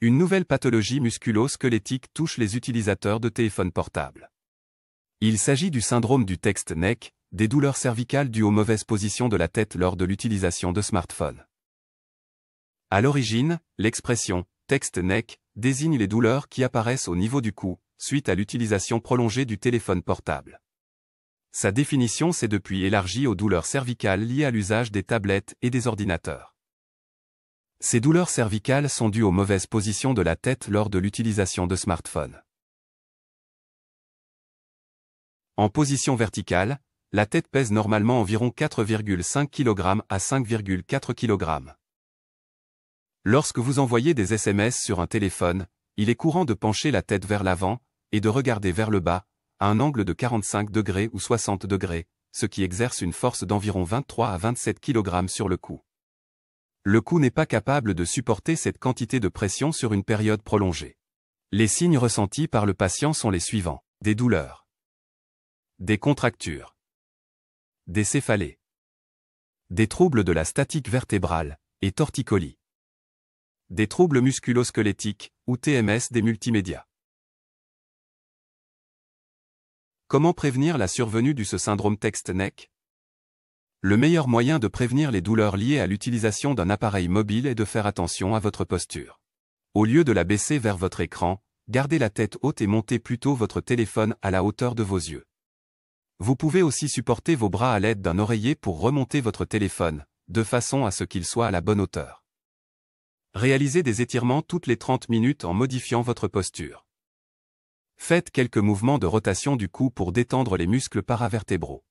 Une nouvelle pathologie musculo-squelettique touche les utilisateurs de téléphones portables. Il s'agit du syndrome du text neck, des douleurs cervicales dues aux mauvaises positions de la tête lors de l'utilisation de smartphones. À l'origine, l'expression « text neck » désigne les douleurs qui apparaissent au niveau du cou, suite à l'utilisation prolongée du téléphone portable. Sa définition s'est depuis élargie aux douleurs cervicales liées à l'usage des tablettes et des ordinateurs. Ces douleurs cervicales sont dues aux mauvaises positions de la tête lors de l'utilisation de smartphones. En position verticale, la tête pèse normalement environ 4,5 kg à 5,4 kg. Lorsque vous envoyez des SMS sur un téléphone, il est courant de pencher la tête vers l'avant et de regarder vers le bas, à un angle de 45 degrés ou 60 degrés, ce qui exerce une force d'environ 23 à 27 kg sur le cou. Le cou n'est pas capable de supporter cette quantité de pression sur une période prolongée. Les signes ressentis par le patient sont les suivants: des douleurs, des contractures, des céphalées, des troubles de la statique vertébrale et torticolis, des troubles musculo-squelettiques ou TMS des multimédias. Comment prévenir la survenue de ce syndrome text neck? Le meilleur moyen de prévenir les douleurs liées à l'utilisation d'un appareil mobile est de faire attention à votre posture. Au lieu de la baisser vers votre écran, gardez la tête haute et montez plutôt votre téléphone à la hauteur de vos yeux. Vous pouvez aussi supporter vos bras à l'aide d'un oreiller pour remonter votre téléphone, de façon à ce qu'il soit à la bonne hauteur. Réalisez des étirements toutes les 30 minutes en modifiant votre posture. Faites quelques mouvements de rotation du cou pour détendre les muscles paravertébraux.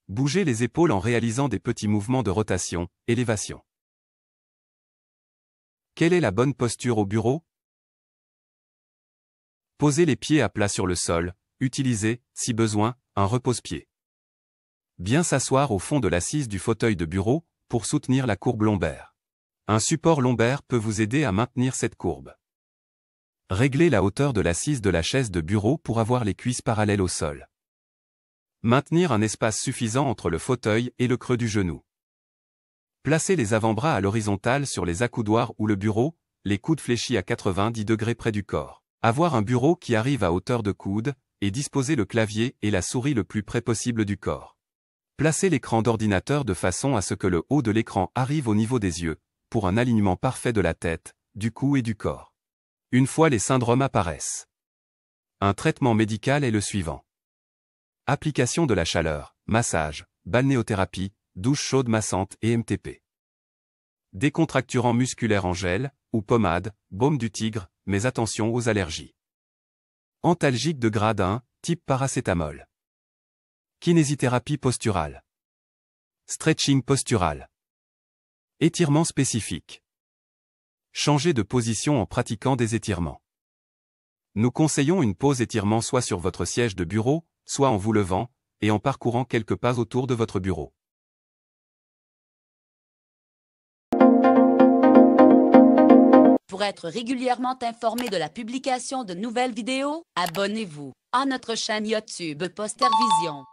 Bougez les épaules en réalisant des petits mouvements de rotation, élévation. Quelle est la bonne posture au bureau? Posez les pieds à plat sur le sol, utilisez, si besoin, un repose-pied. Bien s'asseoir au fond de l'assise du fauteuil de bureau, pour soutenir la courbe lombaire. Un support lombaire peut vous aider à maintenir cette courbe. Réglez la hauteur de l'assise de la chaise de bureau pour avoir les cuisses parallèles au sol. Maintenir un espace suffisant entre le fauteuil et le creux du genou. Placez les avant-bras à l'horizontale sur les accoudoirs ou le bureau, les coudes fléchis à 90 degrés près du corps. Avoir un bureau qui arrive à hauteur de coude, et disposer le clavier et la souris le plus près possible du corps. Placez l'écran d'ordinateur de façon à ce que le haut de l'écran arrive au niveau des yeux, pour un alignement parfait de la tête, du cou et du corps. Une fois les syndromes apparaissent. Un traitement médical est le suivant. Application de la chaleur, massage, balnéothérapie, douche chaude massante et MTP. Décontracturant musculaire en gel, ou pommade, baume du tigre, mais attention aux allergies. Antalgique de grade 1, type paracétamol. Kinésithérapie posturale. Stretching postural. Étirement spécifique. Changez de position en pratiquant des étirements. Nous conseillons une pause étirement soit sur votre siège de bureau, soit en vous levant, et en parcourant quelques pas autour de votre bureau. Pour être régulièrement informé de la publication de nouvelles vidéos, abonnez-vous à notre chaîne YouTube Postervision.